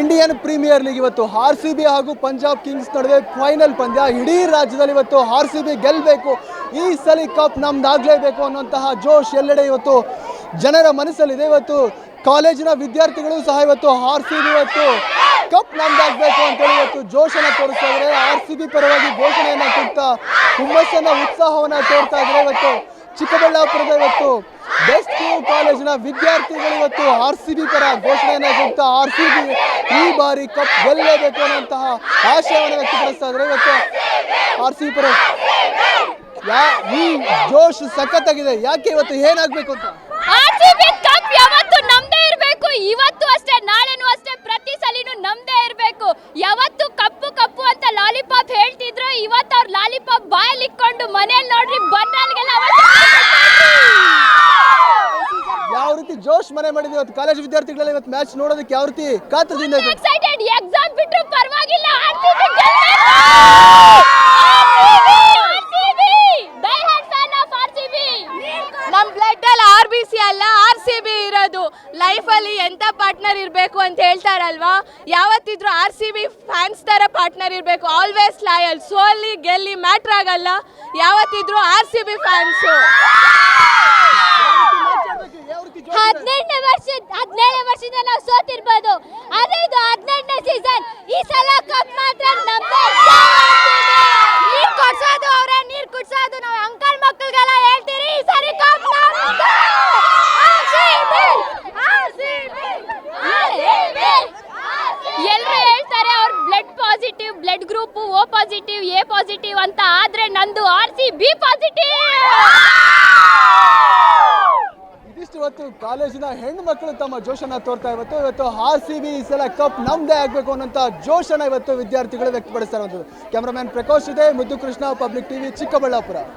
Indian premier league ಇವತ್ತು RCB ಹಾಗೂ Punjab Kings ನಡುವೆ ಫೈನಲ್ ಪಂದ್ಯ. ಇಡೀ ರಾಜ್ಯದಲ್ಲಿ ಇವತ್ತು ಆರ್ಸಿಬಿ ಗೆಲ್ಲಬೇಕು, ಈ ಸಲ ಕಪ್ ನಮ್ದಾಗಲೇಬೇಕು ಅನ್ನುವಂತಹ ಜೋಶ್ ಎಲ್ಲೆಡೆ ಇವತ್ತು ಜನರ ಮನಸ್ಸಲ್ಲಿದೆ. ಇವತ್ತು ಕಾಲೇಜಿನ ವಿದ್ಯಾರ್ಥಿಗಳು ಸಹ ಇವತ್ತು ಆರ್ಸಿಬಿ ಇವತ್ತು ಕಪ್ ನಮ್ದಾಗಬೇಕು ಅಂತೇಳಿ ಇವತ್ತು ಜೋಶನ್ನು ತೋರಿಸ್ತಾ ಇದ್ದಾರೆ. ಆರ್ಸಿಬಿ ಪರವಾಗಿ ಘೋಷಣೆಯನ್ನು ಕೊಡ್ತಾ ಹುಮ್ಮಸ್ಸನ್ನ ಉತ್ಸಾಹವನ್ನು ತೋರ್ತಾ ಇದ್ದಾರೆ. ಇವತ್ತು ಚಿಕ್ಕಬಳ್ಳಾಪುರದ ಇವತ್ತು ಬೆಸ್ಟ್ PU ಕಾಲೇಜಿನ ವಿದ್ಯಾರ್ಥಿಗಳು ಇವತ್ತು ಆರ್ಸಿಬಿ ಪರ ಘೋಷಣೆಯನ್ನು ಕೊಡ್ತಾ ಆರ್ಸಿಬಿ ಈ ಬಾರಿ ಕಪ್ ಗೆಲ್ಲಲೇಬೇಕು ಅನ್ನುವಂತಹ ಆಶಯವನ್ನು ವ್ಯಕ್ತಪಡಿಸ್ತಾ ಇದ್ದಾರೆ. ಇವತ್ತು ಆರ್ಸಿಬಿ ಪರ ಈ ಜೋಶ್ ಸಖತ್ತಾಗಿದೆ. ಯಾಕೆ ಇವತ್ತು ಏನಾಗಬೇಕು ಅಂತ ಆರ್ಸಿಬಿ ಕಪ್ ಯಾವತ್ತು ನಮ್ದೇ ಇರಬೇಕು. ಇವತ್ತು ಅಷ್ಟೇ, ನಾಳೆನೂ ಅಷ್ಟೇ, ಪ್ರತಿ ಸಲಿನೂ ನಮ್ದೇ ಇರಬೇಕು. ಯಾವತ್ತು ಕಪ್ಪು ಕಪ್ಪು ಅಂತ ಲಾಲಿಪಾಪ್ ಹೇಳ್ತಿದ್ರು, ಇವತ್ತು ಅವ್ರ ಲಾಲಿಪಾಪ್ ಬಾಯಲ್ಲಿ ಇಟ್ಕೊಂಡು ಮನೇಲಿ ನೋಡ್ರಿ ಬಂದ್ರಲ್ಗೆಲ್ಲ ಯಾವ ರೀತಿ ಜೋಶ್ ಮನೆ ಮಾಡಿದೆ ಇವತ್ತು ಕಾಲೇಜ್ ವಿದ್ಯಾರ್ಥಿಗಳೆಲ್ಲ ಇವತ್ತು ಮ್ಯಾಚ್ ನೋಡೋದಕ್ಕೆ ಯಾವ ರೀತಿ ಕಾತರದಿಂದ ಎಕ್ಸೈಟೆಡ್. ಎಕ್ಸಾಮ್ ಬಿಟ್ಟರು ಪರವಾಗಿಲ್ಲ, ಆರ್ಸಿಬಿ ನಮ್ ಬ್ಲಡ್ ಅಲ್ಲಿ RBC ಅಲ್ಲ RCB ಇರೋದು. ಲೈಫ್ ಅಲ್ಲಿ ಎಂತ ಪಾರ್ಟ್ನರ್ ಇರಬೇಕು ಅಂತ ಹೇಳ್ತಾರಲ್ವಾ, ಯಾವತ್ತಿದ್ರು RCB ಫ್ಯಾನ್ಸ್ ತರ ಪಾರ್ಟ್ನರ್ ಇರಬೇಕು. ಆಲ್ವೇಸ್ ಲಾಯಲ್, ಸೋಲಿ ಗೆಲ್ಲಿ ಮ್ಯಾಟ್ರ್ ಆಗಲ್ಲ, ಯಾವತ್ತಿದ್ರು RCB ಫ್ಯಾನ್ಸ್. 17 ವರ್ಷದಿಂದ ನಾವು ಸೋತಿರ್ಬೋದು, ಆದ್ರೆ ಇದು 18ನೇ ಸೀಸನ್. ಈ ಸಲ ಕಪ್ ಮಾತ್ರ ನಮ್ದೇ. ನೀರ್ ಕೊಡ್ಸೋದು ಅವರೇ, ನೀರ್ ಕುಡ್ಸೋದು ನಾವು ಅಂಕಲ್ ಮಕ್ಕಳಿಗೆಲ್ಲ ಹೇಳ್ತೀರಿ. ಈ ಸರಿ ಕಪ್ ನಮ್ದೇ. ಎಲ್ಲರೂ ಹೇಳ್ತಾರೆ ಅವ್ರ blood positive, blood group O positive, A positive ಅಂತ, ಆದ್ರೆ ನಂದು RCB ಪಾಸಿಟಿವ್. ಇದಿಷ್ಟು ಇವತ್ತು ಕಾಲೇಜಿನ ಹೆಣ್ಣು ಮಕ್ಕಳು ತಮ್ಮ ಜೋಶನ್ನ ತೋರ್ತಾ ಇವತ್ತು ಆರ್ಸಿಬಿ ಈ ಸಲ ಕಪ್ ನಮ್ದೇ ಆಗಬೇಕು ಅನ್ನೋಂಥ ಜೋಶನ್ನ ಇವತ್ತು ವಿದ್ಯಾರ್ಥಿಗಳು ವ್ಯಕ್ತಪಡಿಸ್ತಾ ಇರುವಂಥದ್ದು. ಕ್ಯಾಮ್ರಾಮನ್ ಪ್ರಕಾಶ್ ಇದೆ, ಮುದ್ದು ಕೃಷ್ಣ, ಪಬ್ಲಿಕ್ TV, ಚಿಕ್ಕಬಳ್ಳಾಪುರ.